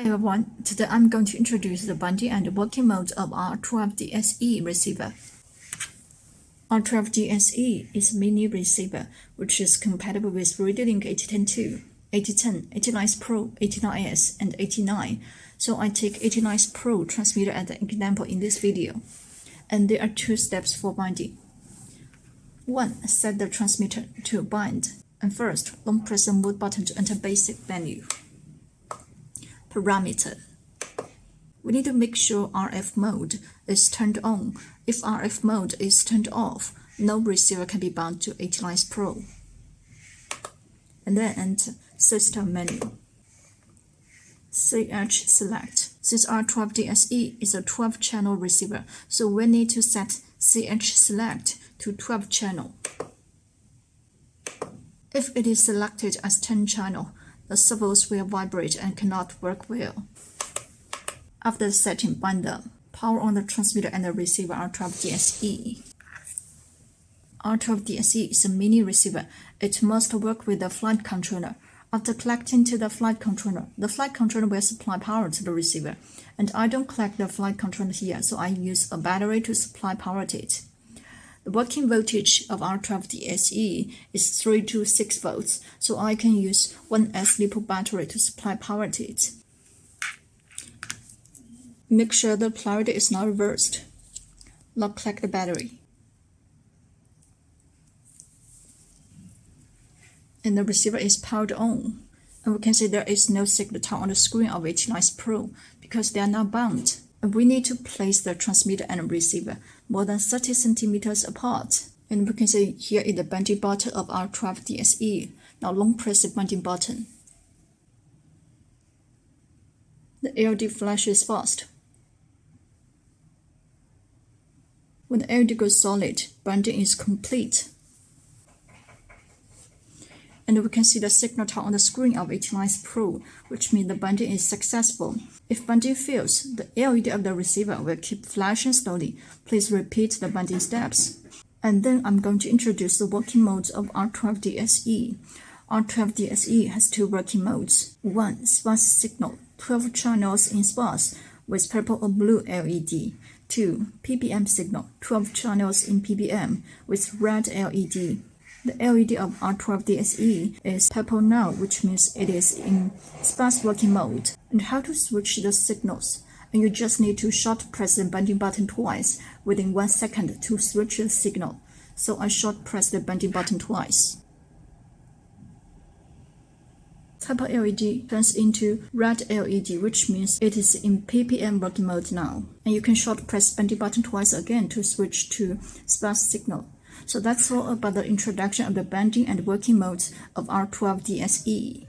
Hi everyone, today I'm going to introduce the binding and working mode of R12DSE receiver. R12DSE is a mini receiver which is compatible with RadioLink AT10II, AT10, AT9S Pro, AT9S, and AT9. So I take AT9S Pro transmitter as an example in this video. And there are two steps for binding. 1. Set the transmitter to bind. And first, long press the mode button to enter basic menu. Parameter. We need to make sure RF mode is turned on. If RF mode is turned off, no receiver can be bound to AT9S Pro. And then enter System menu. CH select. Since R12DSE is a 12-channel receiver, so we need to set CH select to 12 channel. If it is selected as 10 channel, the servos will vibrate and cannot work well. After setting bind them, power on the transmitter and the receiver R12DSE. R12DSE is a mini receiver. It must work with the flight controller. After connecting to the flight controller will supply power to the receiver. And I don't connect the flight controller here, so I use a battery to supply power to it. The working voltage of R12DSE is 3 to 6 volts, so I can use 1S lipo battery to supply power to it. Make sure the polarity is not reversed. Now collect the battery. And the receiver is powered on. And we can see there is no signal on the screen of AT9S Pro because they are not bound. And we need to place the transmitter and receiver more than 30 centimeters apart. And we can see here is the binding button of R12DSE. Now long press the binding button. The LED flashes fast. When the LED goes solid, binding is complete. And we can see the signal on the screen of AT9S Pro, which means the binding is successful. If binding fails, the LED of the receiver will keep flashing slowly. Please repeat the binding steps. And then I'm going to introduce the working modes of R12DSE. R12DSE has two working modes. 1. Sparse signal, 12 channels in sparse with purple or blue LED. 2. PBM signal, 12 channels in PBM with red LED. The LED of R12DSE is purple now, which means it is in sparse working mode. And how to switch the signals? And you just need to short press the binding button twice within 1 second to switch the signal. So I short press the binding button twice. Purple LED turns into red LED, which means it is in PPM working mode now. And you can short press binding button twice again to switch to sparse signal. So that's all about the introduction of the binding and working modes of R12DSE.